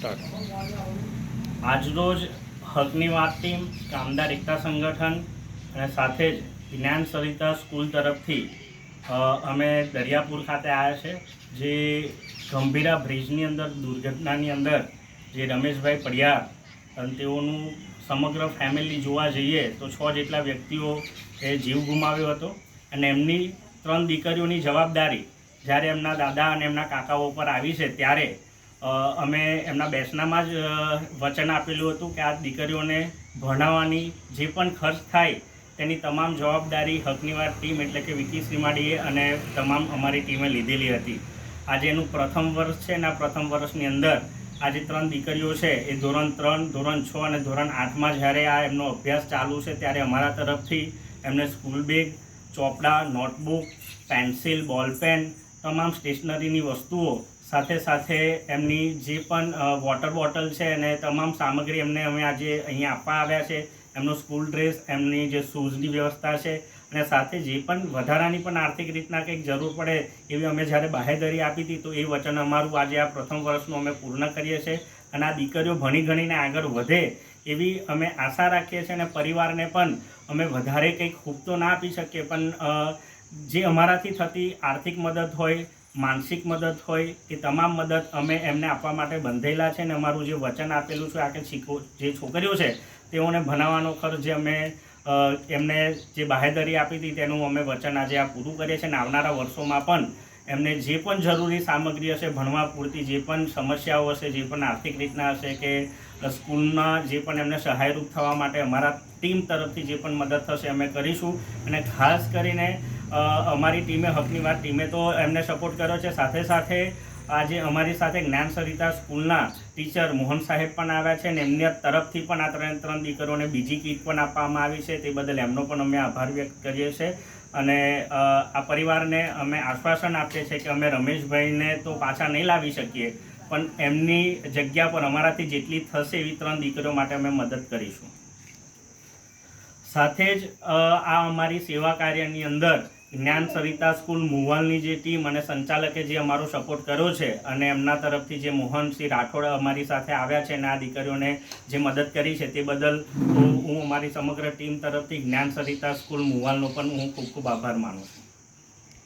Start. આજરોજ હકની વાત team, કામદાર એકતા સંગઠન અને સાથે જ જ્ઞાન સરિતા સ્કૂલ તરફથી અમે દરિયાપુર ખાતે આવ્યા છે। જે ગંભીરા બ્રિજની અંદર દુર્ઘટનાની અંદર જે રમેશભાઈ પડિયાર અને તેઓનું સમગ્ર ફેમિલી જોવા જઈએ તો 6 જેટલા વ્યક્તિઓ એ જીવ ગુમાવ્યો હતો અને એમની 3 દીકરીઓની જવાબદારી જ્યારે એમના દાદા અને એમના કાકાઓ પર આવી છે ત્યારે અમે એમના બેસનામાં જ વચન આપેલું હતું કે આ દીકરીઓને ભણાવવાની જે પણ ખર્ચ થાય તેની તમામ જવાબદારી હકની વાત ટીમ એટલે કે વિકી શ્રીમાડીએ અને તમામ અમારી ટીમે લીધેલી હતી। આજે એનું પ્રથમ વર્ષ છે અને આ પ્રથમ વર્ષની અંદર આજે 3 દીકરીઓ છે એ ધોરણ 3, ધોરણ 6 અને ધોરણ 8માં જ્યારે આ એમનો અભ્યાસ ચાલુ છે ત્યારે અમારા તરફથી એમને સ્કૂલ બેગ, ચોપડા, નોટબુક, પેન્સિલ, બોલપેન, તમામ સ્ટેશનરીની વસ્તુઓ સાથે સાથે એમની જે પણ વોટર બોટલ છે અને તમામ સામગ્રી એમને અમે આજે અહીંયા આપવા આવ્યા છે। એમનો સ્કૂલ ડ્રેસ, એમની જે શૂઝની વ્યવસ્થા છે અને સાથે જે પણ વધારાની પણ આર્થિક રીતના કંઈક જરૂર પડે એવી અમે જ્યારે બાહેધરી આપી હતી તો એ વચન અમારું આજે આ પ્રથમ વર્ષનું અમે પૂર્ણ કરીએ છીએ અને આ દીકરીઓ ભણી ગણીને આગળ વધે એવી અમે આશા રાખીએ છીએ અને પરિવારને પણ અમે વધારે કંઈક ખૂબ તો ના આપી શકીએ પણ જે અમારાથી થતી આર્થિક મદદ હોય, માનસિક મદદ હોય એ તમામ મદદ અમે એમને આપવા માટે બંધેલા છે અને અમારું જે વચન આપેલું છે આ કે જે છોકરીઓ છે તેઓને ભણાવવાનો ખર્ચ જે અમે એમને જે બાહેધરી આપી હતી તેનું અમે વચન આજે આ પૂરું કરીએ છીએ અને આવનારા વર્ષોમાં પણ એમને જે પણ જરૂરી સામગ્રી હશે, ભણવા પૂરતી જે પણ સમસ્યાઓ હશે, જે પણ આર્થિક રીતના હશે કે સ્કૂલમાં જે પણ એમને સહાયરૂપ થવા માટે અમારા ટીમ તરફથી જે પણ મદદ થશે અમે કરીશું। અને ખાસ કરીને અમારી ટીમે હકની વાત ટીમે તો એમને સપોર્ટ કર્યો છે, સાથે સાથે આજે અમારી સાથે જ્ઞાન સરિતા સ્કૂલના ટીચર મોહન સાહેબ પણ આવ્યા છે અને એમની તરફથી પણ આ 3 દીકરીઓને બીજી કીટ પણ આપવામાં આવી છે। તે બદલ એમનો પણ અમે આભાર વ્યક્ત કરીએ છીએ અને આ પરિવારને અમે આશ્વાસન આપીએ છીએ કે અમે રમેશભાઈને તો પાછા નહીં લાવી શકીએ પણ એમની જગ્યા પર અમારાથી જેટલી થશે એવી 3 દીકરીઓ માટે અમે મદદ કરીશું। સાથે જ આ અમારી સેવા કાર્યની અંદર જ્ઞાન સરિતા સ્કૂલ મુવાલની જે ટીમ અને સંચાલકે જે અમારો સપોર્ટ કર્યો છે અને એમના તરફથી જે મોહનસિંહ રાઠોડ અમારી સાથે આવ્યા છે અને આ દીકરીઓને જે મદદ કરી છે તે બદલ હું અમારી સમગ્ર ટીમ તરફથી જ્ઞાન સરિતા સ્કૂલ મુવાલનો પણ હું ખૂબ ખૂબ આભાર માનું છું।